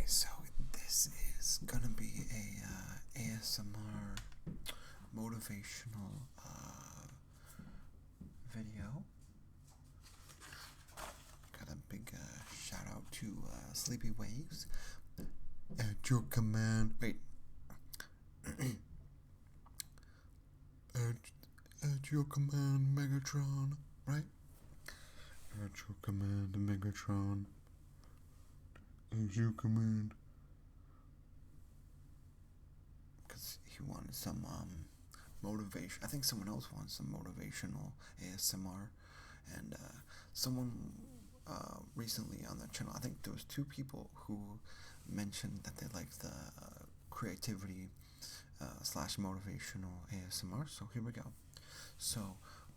So this is gonna be a ASMR motivational video. Got a big shout out to Sleepy Waves. At your command, wait. at your command, Megatron, right? At your command, Megatron. At your command. Because he wanted some motivation. I think someone else wants some motivational ASMR, and someone recently on the channel, I think there was two people who mentioned that they liked the creativity slash motivational ASMR. So here we go. So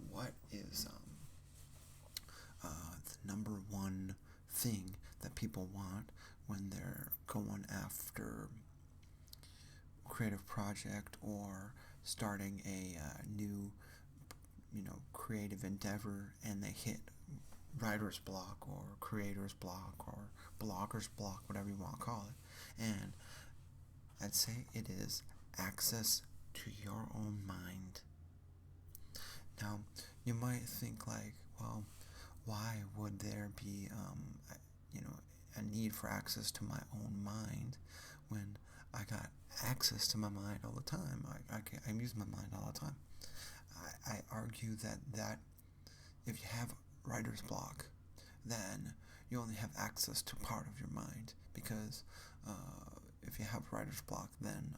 what is the number one thing that people want when they're going after creative project or starting a new creative endeavor, and they hit writer's block or creator's block or blogger's block, whatever you want to call it? And I'd say it is access to your own mind. Now you might think like, well, why would there be a need for access to my own mind when I got access to my mind all the time? I use my mind all the time. I argue that if you have writer's block, then you only have access to part of your mind, because if you have writer's block, then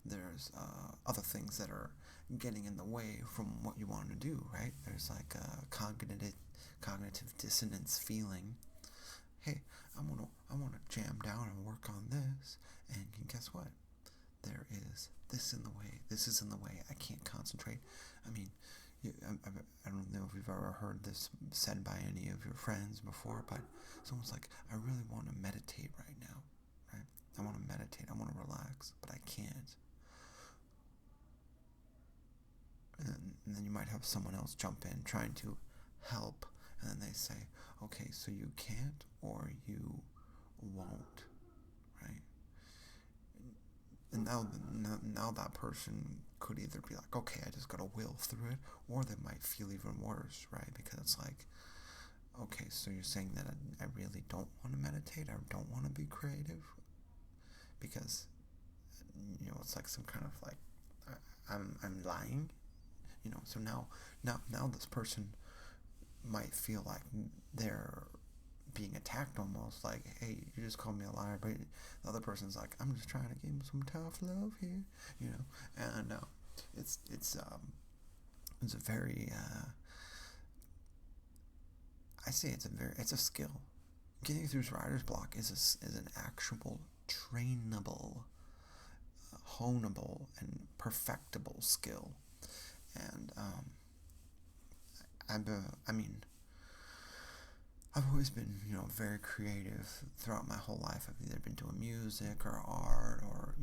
there's other things that are getting in the way from what you want to do, right? There's like a cognitive dissonance feeling. Hey, I want to jam down and work on this, and guess what? There is this in the way. This is in the way. I can't concentrate. I mean, I don't know if you've ever heard this said by any of your friends before, but someone's like, I really want to meditate right now, right? I want to meditate. I want to relax, but I can't. And then you might have someone else jump in trying to help, and then they say, okay, so you can't or you won't, right? And now that person could either be like, okay, I just gotta will through it, or they might feel even worse, right? Because it's like, okay, so you're saying that I really don't want to meditate, I don't want to be creative, because it's like some kind of like I'm lying, So now this person might feel like they're being attacked, almost like, hey, you just called me a liar, but the other person's like, I'm just trying to give him some tough love here, and it's a very I say it's a skill. Getting through writer's block is an actual trainable, honeable, and perfectable skill. And I've always been, very creative throughout my whole life. I've either been doing music or art or,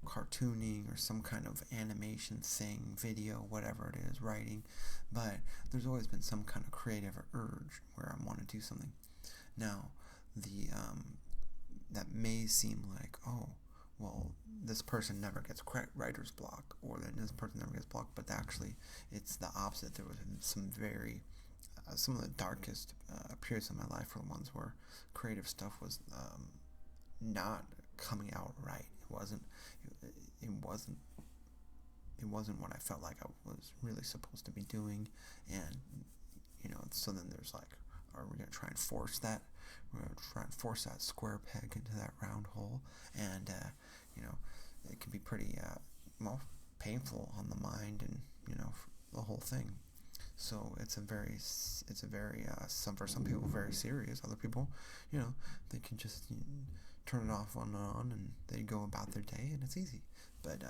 cartooning or some kind of animation thing, video, whatever it is, writing. But there's always been some kind of creative urge where I want to do something. Now, that may seem like, oh, well, this person never gets writer's block, or then this person never gets blocked, but actually it's the opposite. There was some of the darkest periods of my life were ones where creative stuff was not coming out right. It wasn't what I felt like I was really supposed to be doing, and so then there's like, are we gonna try and force that? We're gonna try and force that square peg into that round hole, and it can be pretty painful on the mind, and the whole thing. So it's a very for some people very serious. Other people, they can just turn it off on and on, and they go about their day, and it's easy. But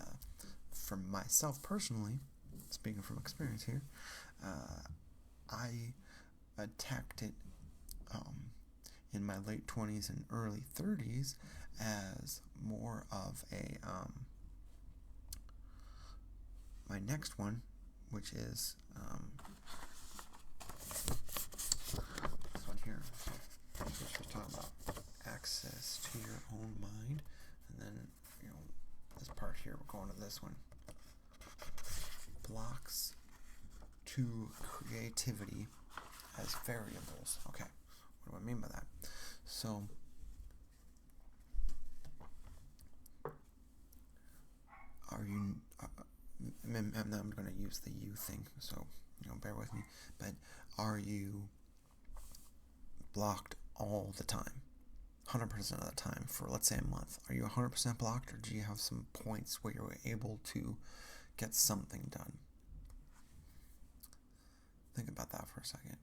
for myself personally, speaking from experience here, I attacked it in my late 20s and early 30s as more of a my next one, which is this one here. We're talking about access go to this one. Blocks to creativity as variables. Okay, what do I mean by that? So, are you, I'm going to use the you thing, so, bear with me, but are you blocked all the time? 100% of the time for, let's say, a month. Are you 100% blocked, or do you have some points where you're able to get something done? Think about that for a second.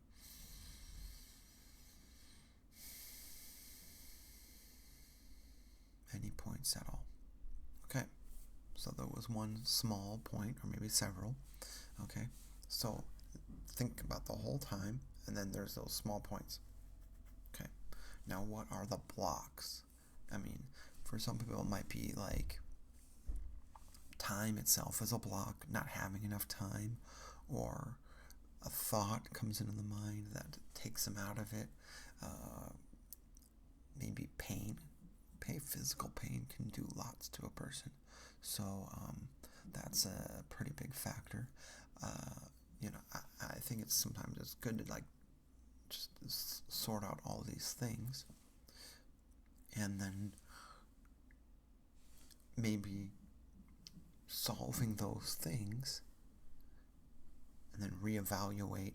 Any points at all? Okay, so there was one small point, or maybe several. Okay, so think about the whole time, and then there's those small points. Okay, now what are the blocks? I mean, for some people it might be like time itself is a block, not having enough time, or a thought comes into the mind that takes them out of it. Maybe pain. Physical pain can do lots to a person. So that's a pretty big factor. I think sometimes it's good to just sort out all these things, and then maybe solving those things, and then reevaluate,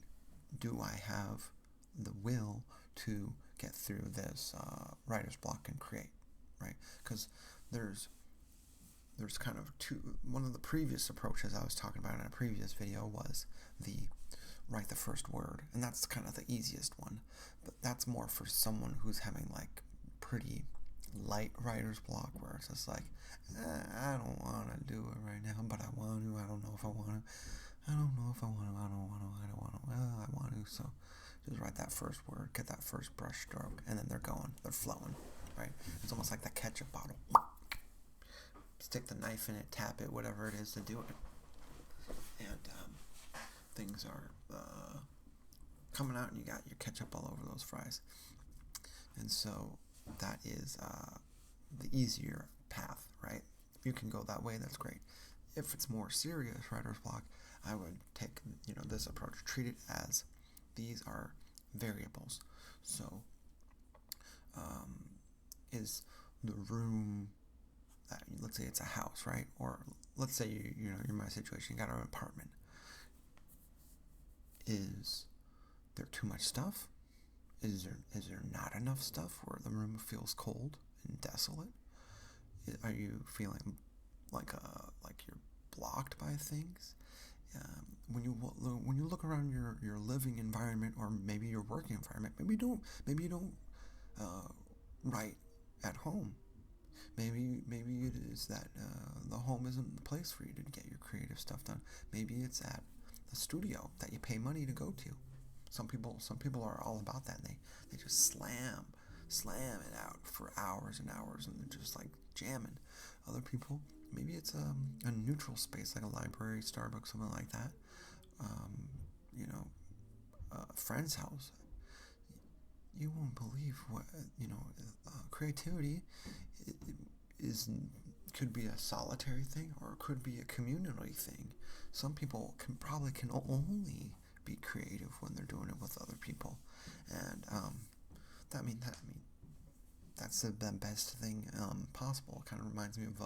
do I have the will to get through this writer's block and create, right? Because there's kind of one of the previous approaches I was talking about in a previous video was the write the first word, and that's kind of the easiest one, but that's more for someone who's having like pretty light writer's block, where it's just like, I don't want to do it right now, but I want to. I don't know if I want to. I don't know if I want to. I don't want to. I don't want to. Well, I want to. So just write that first word, get that first brush stroke, and then they're going. They're flowing, right? It's almost like the ketchup bottle. Stick the knife in it, tap it, whatever it is to do it. And things are coming out, and you got your ketchup all over those fries. And so that is the easier path, right? If you can go that way, that's great. If it's more serious writer's block, I would take this approach. Treat it as these are variables. So is the room that, let's say it's a house, right? Or let's say you're in my situation, you got an apartment. Is there too much stuff? Is there not enough stuff where the room feels cold and desolate? Are you feeling like you're blocked by things? When you look around your living environment, or maybe your working environment, maybe you don't write at home. Maybe it is that the home isn't the place for you to get your creative stuff done. Maybe it's at the studio that you pay money to go to. Some people are all about that. And they just slam it out for hours and hours, and they're just like jamming. Other people, maybe it's a neutral space like a library, Starbucks, something like that. A friend's house. You won't believe what creativity could be a solitary thing, or it could be a community thing. Some people can only be creative when they're doing it with other people, and that's the best thing possible. It kind of reminds me of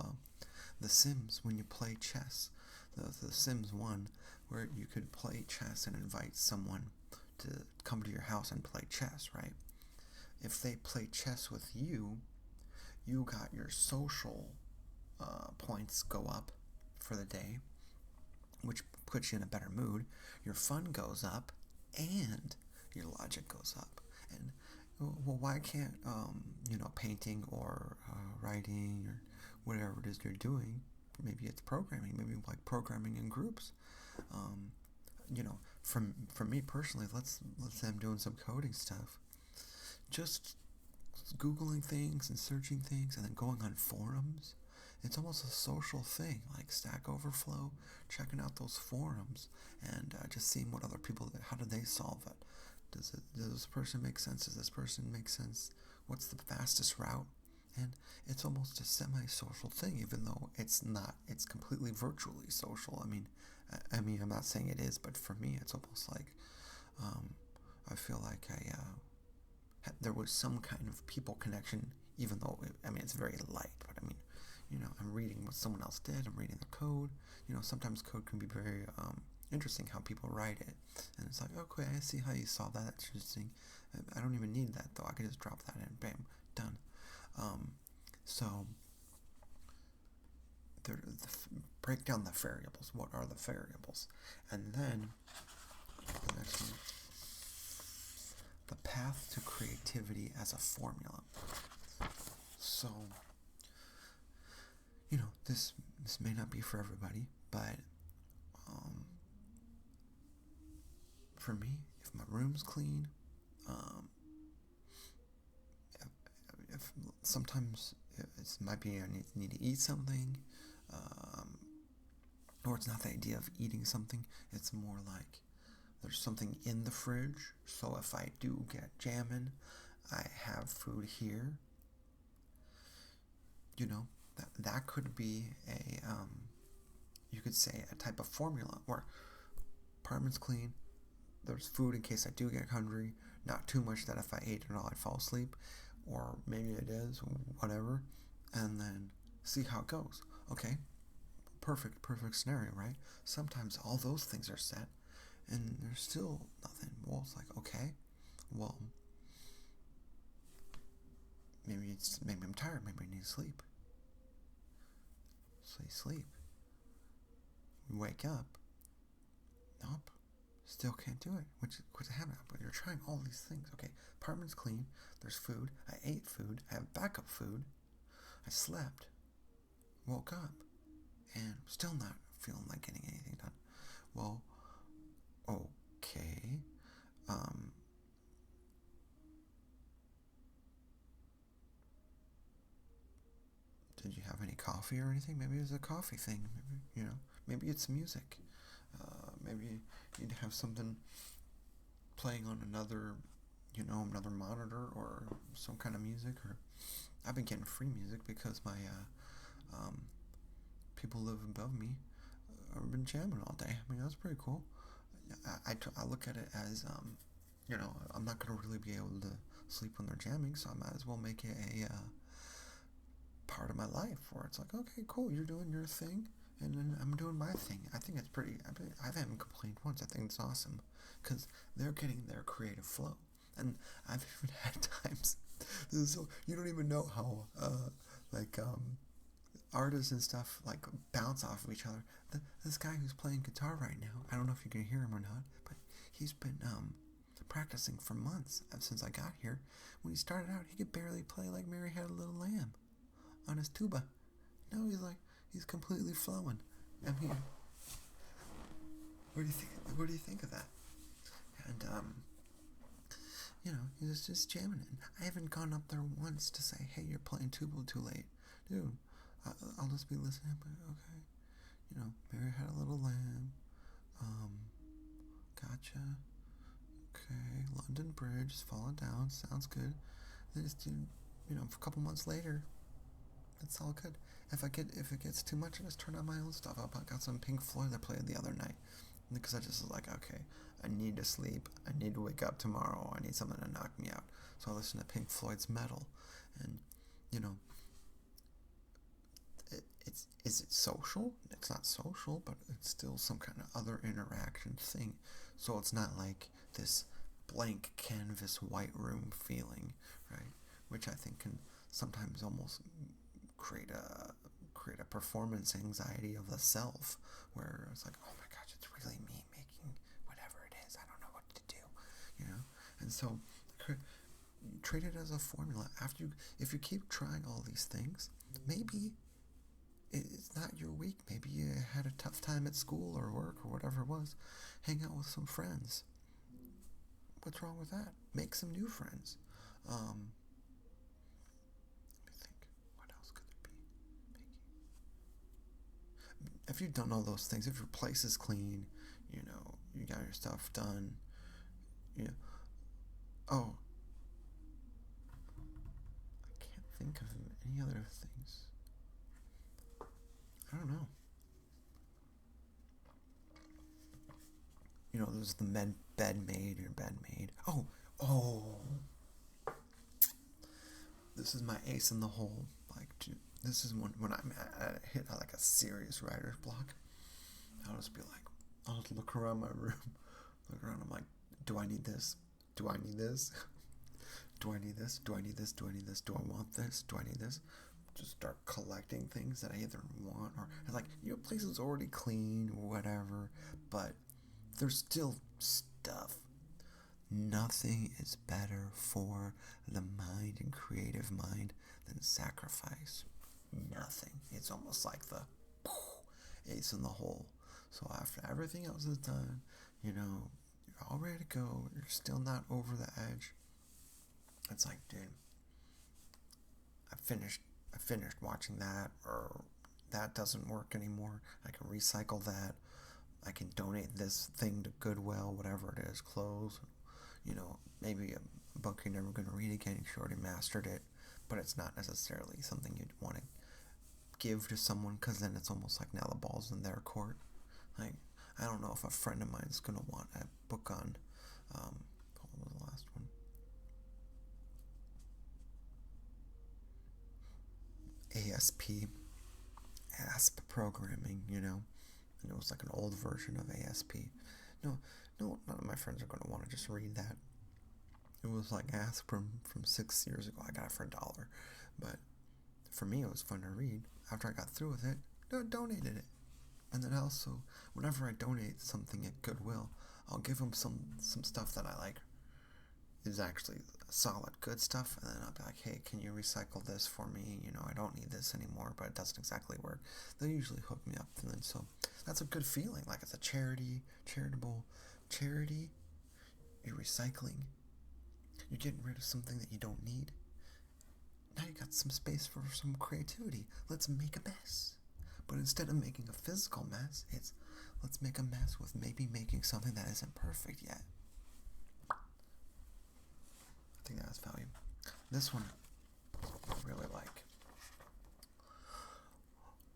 The Sims, when you play chess. The Sims 1, where you could play chess and invite someone to come to your house and play chess, right? If they play chess with you, you got your social points go up for the day, which puts you in a better mood. Your fun goes up, and your logic goes up. And well, why can't painting or writing or whatever it is you're doing? Maybe it's programming. Maybe like programming in groups. For me personally, let's say I'm doing some coding stuff. Just Googling things and searching things, and then going on forums. It's almost a social thing, like Stack Overflow, checking out those forums, and just seeing what other people, how do they solve it? Does this person make sense? Does this person make sense? What's the fastest route? and it's almost a semi-social thing, even though it's not. It's completely virtually social. I mean, I'm not saying it is, but for me, it's almost like um, I feel like there was some kind of people connection, even though it's very light. But I mean, I'm reading what someone else did. I'm reading the code. Sometimes code can be very interesting how people write it, and it's like, okay, I see how you saw that. That's interesting. I don't even need that though. I could just drop that in. Bam, done. So break down the variables. What are the variables? And then the next one, the path to creativity as a formula. So, this may not be for everybody, but for me, if my room's clean, if sometimes it might be I need to eat something, um, or it's not the idea of eating something. It's more like there's something in the fridge. So if I do get jamming, I have food here. That could be you could say a type of formula where apartment's clean, there's food in case I do get hungry, not too much that if I ate it all I'd fall asleep, or maybe it is, whatever, and then see how it goes. Okay, perfect scenario, right? Sometimes all those things are set and there's still nothing. Well, it's like, okay, well, maybe I'm tired, maybe I need to sleep. So you sleep. You wake up. Nope. Still can't do it. What's happening? But you're trying all these things. Okay, apartment's clean. There's food. I ate food. I have backup food. I slept. Woke up. And I'm still not feeling like getting anything done. Well, okay. Did you have any coffee or anything? Maybe it's a coffee thing. Maybe it's music. Maybe you need to have something playing on another monitor or some kind of music. Or I've been getting free music because my people live above me. I've been jamming all day. That's pretty cool. I look at it as I'm not gonna really be able to sleep when they're jamming, so I might as well make it a part of my life where it's like, okay, cool, you're doing your thing and then I'm doing my thing. I think it's pretty. I haven't complained once. I think it's awesome because they're getting their creative flow, and I've even had times. So you don't even know how artists and stuff bounce off of each other. This guy who's playing guitar right now, I don't know if you can hear him or not, but he's been practicing for months since I got here. When he started out, he could barely play like Mary Had a Little Lamb on his tuba. Now he's completely flowing. What do you think of that? And he's just jamming it. I haven't gone up there once to say, hey, you're playing tuba too late. Dude, I'll just be listening, but okay. Mary Had a Little Lamb. Gotcha. Okay, London Bridge is falling down. Sounds good. Then just a couple months later, it's all good. If it gets too much, I just turn on my own stuff up. I got some Pink Floyd I played the other night because I just was like, okay, I need to sleep. I need to wake up tomorrow. I need something to knock me out. So I listen to Pink Floyd's Metal, and is it social? It's not social, but it's still some kind of other interaction thing. So it's not like this blank canvas white room feeling, right? Which I think can sometimes almost create a performance anxiety of the self, where it's like, oh my gosh, it's really me making whatever it is. I don't know what to do, And so treat it as a formula. If you keep trying all these things, maybe it's not your week. Maybe you had a tough time at school or work or whatever it was. Hang out with some friends. What's wrong with that? Make some new friends. Let me think. What else could there be? If you've done all those things, if your place is clean, you got your stuff done, oh, I can't think of Any other things? I don't know. There's the bed made or bed made. Oh, this is my ace in the hole. This is when I'm hit like a serious writer's block. I'll just be like, I'll just look around my room, look around. I'm like, do I need this? Do I need this? Do I need this? Do I need this? Do I need this? Do I want this? Do I need this? Just start collecting things that I either want or place is already clean or whatever, but there's still stuff. Nothing is better for the mind and creative mind than sacrifice. Nothing. It's almost like the ace in the hole. So after everything else is done, you're all ready to go. You're still not over the edge. It's like, dude, I finished watching that, or that doesn't work anymore. I can recycle that. I can donate this thing to Goodwill, whatever it is, clothes. Maybe a book you're never going to read again. You already mastered it, but it's not necessarily something you'd want to give to someone, because then it's almost like now the ball's in their court. Like, I don't know if a friend of mine is going to want a book on, what was the last one? ASP programming, and it was like an old version of ASP. No, none of my friends are going to want to just read that. It was like ASP from 6 years ago. I got it for $1, but for me it was fun to read. After I got through with it, I donated it. And then also, whenever I donate something at Goodwill, I'll give them some stuff that I like is actually solid, good stuff, and then I'll be like, hey, can you recycle this for me? I don't need this anymore, but it doesn't exactly work. They'll usually hook me up, and then so that's a good feeling. Like, it's a charitable charity. You're recycling. You're getting rid of something that you don't need. Now you got some space for some creativity. Let's make a mess. But instead of making a physical mess, it's let's make a mess with maybe making something that isn't perfect yet. I think that has value. This one, I really like.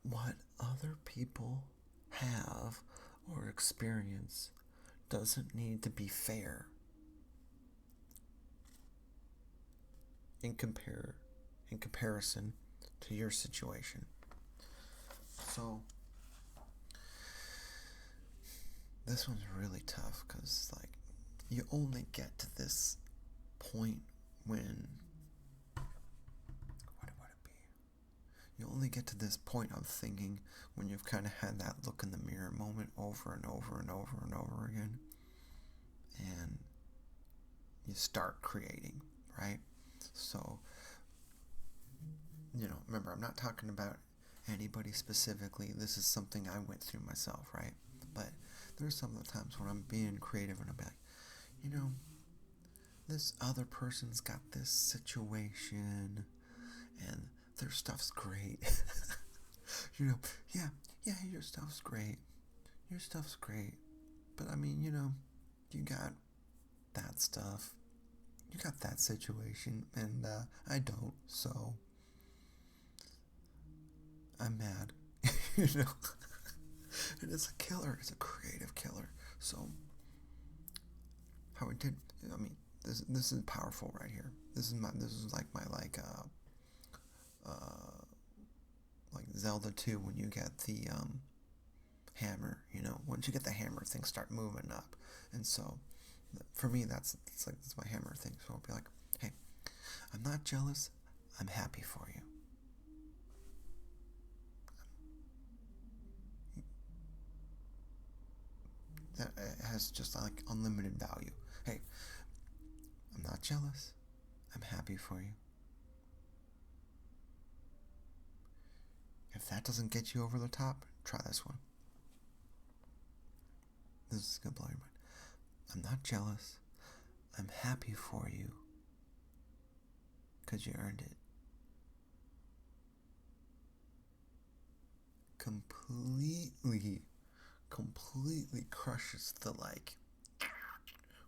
What other people have or experience doesn't need to be fair in comparison to your situation. So this one's really tough, because you only get to this point when what would it be? You only get to this point of thinking when you've kind of had that look in the mirror moment over and over and over and over again, and you start creating, right? So remember, I'm not talking about anybody specifically. This is something I went through myself, right? But there's some of the times when I'm being creative and I'm like, this other person's got this situation and their stuff's great. Yeah, your stuff's great. Your stuff's great. But I mean, you got that stuff. You got that situation, and I don't, so I'm mad. And it's a killer. It's a creative killer. So how it did. I mean, this is powerful right here. This is like my like Zelda 2 when you get the hammer. Once you get the hammer, things start moving up. And so for me, that's my hammer thing. So I'll be like, hey, I'm not jealous. I'm happy for you. That has just like unlimited value. Hey, I'm not jealous. I'm happy for you. If that doesn't get you over the top, try this one. This is gonna blow your mind. I'm not jealous. I'm happy for you. 'Cause you earned it. Completely crushes the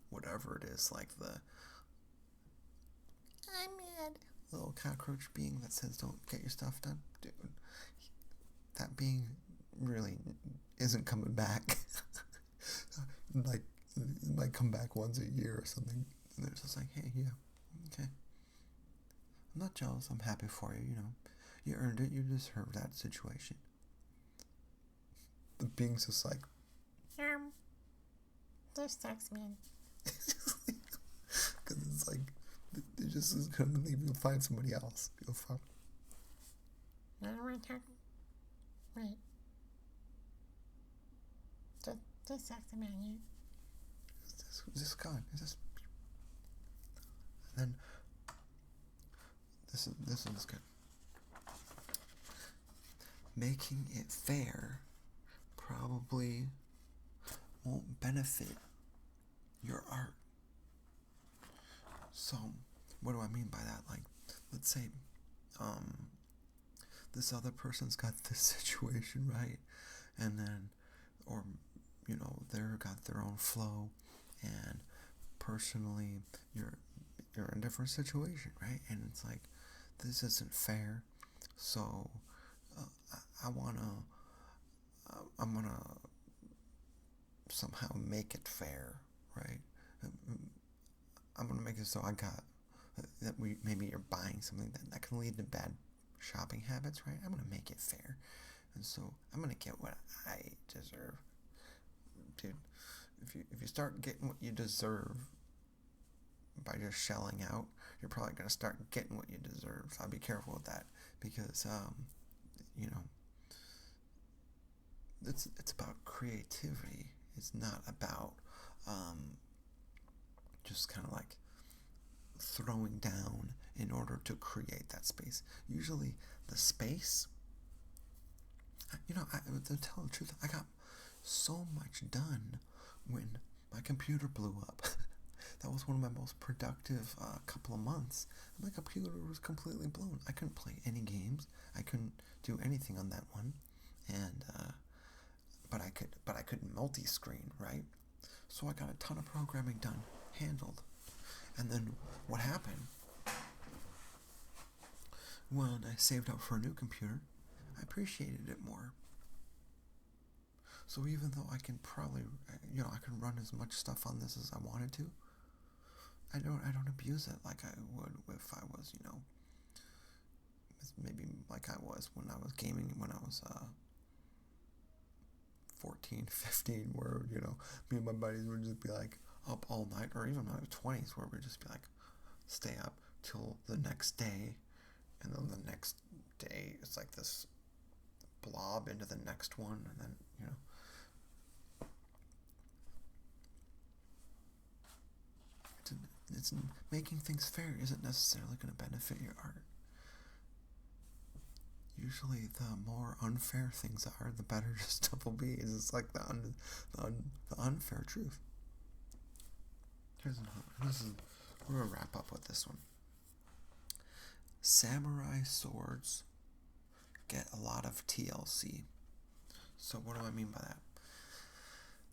whatever it is, like the I'm mad, little cockroach being that says don't get your stuff done, dude, that being really isn't coming back. Like, it might come back once a year or something, and they're just like, hey, yeah, okay, I'm not jealous, I'm happy for you, you earned it, you deserve that situation. The being's just like, this sucks, man. because it's like, they're just gonna leave, you'll find somebody else, you'll find. I don't want to talk. Wait. This sucks, man. You. Just gone. It's just. And then this one's good. Making it fair probably won't benefit your art. So, what do I mean by that? Like, let's say, this other person's got this situation, right? And then, or, they're got their own flow, and personally, you're in a different situation, right? And it's like, this isn't fair, so I'm gonna somehow make it fair, right? I'm gonna make it so maybe you're buying something that can lead to bad shopping habits, right? I'm gonna make it fair, and so I'm gonna get what I deserve, dude. If you start getting what you deserve by just shelling out, you're probably gonna start getting what you deserve. So I'll be careful with that, because it's about creativity. It's not about just kind of like throwing down in order to create that space. Usually the space, to tell the truth, I got so much done when my computer blew up. That was one of my most productive couple of months. My computer was completely blown. I couldn't play any games. I couldn't do anything on that one, and but I could multi-screen, right? So I got a ton of programming done, handled. And then what happened? When I saved up for a new computer, I appreciated it more. So even though I can probably, I can run as much stuff on this as I wanted to, I don't abuse it like I would if I was, maybe like I was when I was gaming when I was 14, 15, where, me and my buddies would just be like up all night, or even my 20s, where we'd just be like, stay up till the next day, and then the next day it's like this blob into the next one, and then, it's making things fair isn't necessarily going to benefit your art. Usually the more unfair things are, the better your stuff will be. It's like the unfair truth. Here's another. We're going to wrap up with this one. Samurai swords get a lot of TLC. So what do I mean by that?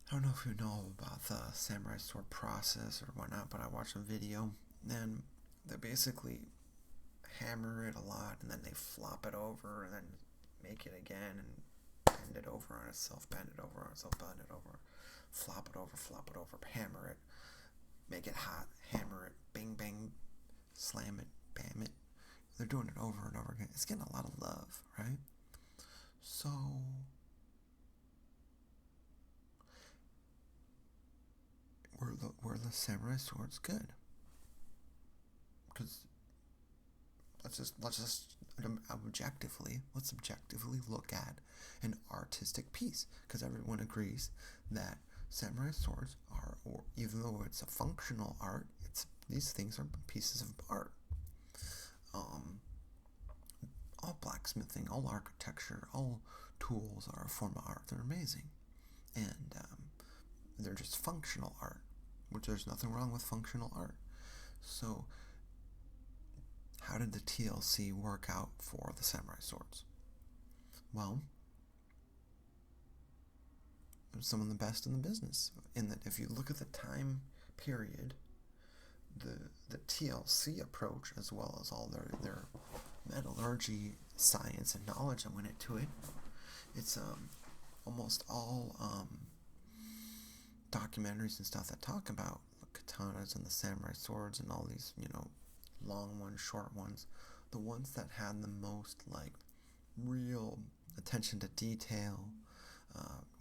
I don't know if you know about the samurai sword process or whatnot, but I watched a video, and they basically hammer it a lot, and then they flop it over, and then make it again, and bend it over on itself, bend it over on itself, bend it over, flop it over, hammer it, make it hot, hammer it, bang, bang, slam it, bam it. They're doing it over and over again. It's getting a lot of love, right? So were the samurai swords good? Because let's objectively look at an artistic piece, because everyone agrees that samurai swords are, or even though it's a functional art, these things are pieces of art. All blacksmithing, all architecture, all tools are a form of art. They're amazing, and they're just functional art, which there's nothing wrong with functional art. So how did the T.L.C. work out for the samurai swords? Well, some of the best in the business, in that if you look at the time period the TLC approach, as well as all their metallurgy science and knowledge that went into it. It's almost all documentaries and stuff that talk about the katanas and the samurai swords and all these, long ones, short ones. The ones that had the most real attention to detail,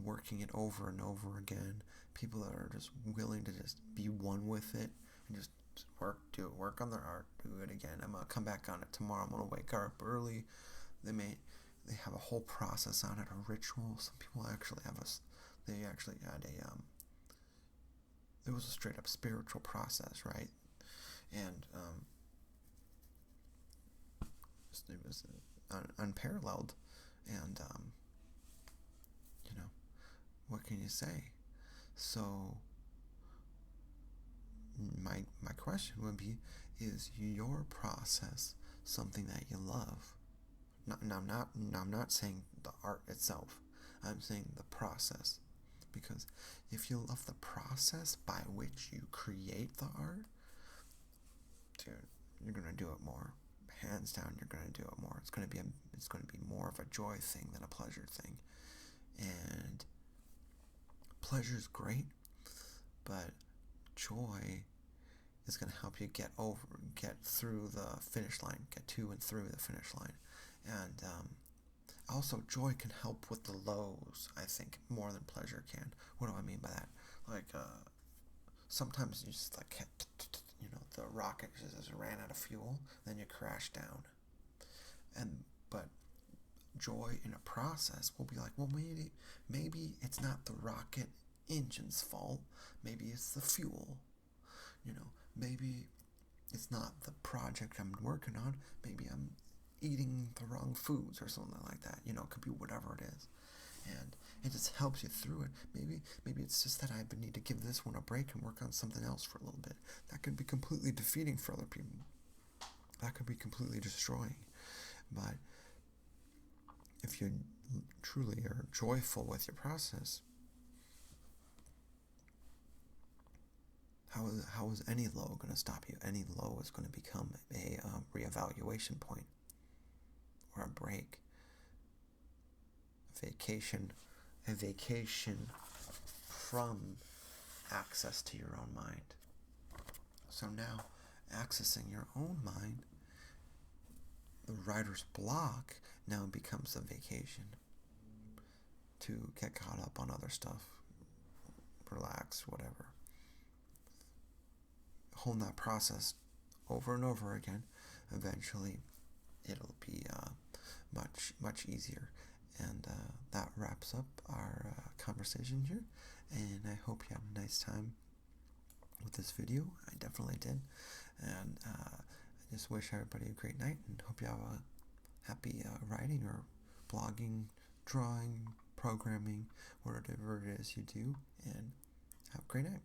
working it over and over again. People that are just willing to just be one with it and just work on their art, do it again. I'm gonna come back on it tomorrow. I'm gonna wake up early. They have a whole process on it, a ritual. Some people actually they actually had it was a straight up spiritual process, right? And it was unparalleled. And what can you say? So my question would be, is your process something that you love? I'm not saying the art itself. I'm saying the process. Because if you love the process by which you create the art, dude, you're gonna do it more. Hands down, you're gonna do it more. It's gonna be more of a joy thing than a pleasure thing. And pleasure's great, but joy is gonna help you get through the finish line, get to and through the finish line. And also, joy can help with the lows, I think, more than pleasure can. What do I mean by that? Sometimes you just the rocket just ran out of fuel, then you crash down. But joy in a process will be like, well, maybe it's not the rocket engine's fault. Maybe it's the fuel. Maybe it's not the project I'm working on. Maybe I'm eating the wrong foods or something like that. It could be whatever it is. And it just helps you through it. Maybe it's just that I need to give this one a break and work on something else for a little bit. That could be completely defeating for other people. That could be completely destroying. But if you truly are joyful with your process, how is any low going to stop you? Any low is going to become a reevaluation point or a break. A vacation from access to your own mind. So now, accessing your own mind, the writer's block now becomes a vacation to get caught up on other stuff, relax, whatever. Hold that process over and over again. Eventually, it'll be much easier. And that wraps up our conversation here. And I hope you had a nice time with this video. I definitely did. And I just wish everybody a great night and hope you have a happy writing or blogging, drawing, programming, whatever it is you do. And have a great night.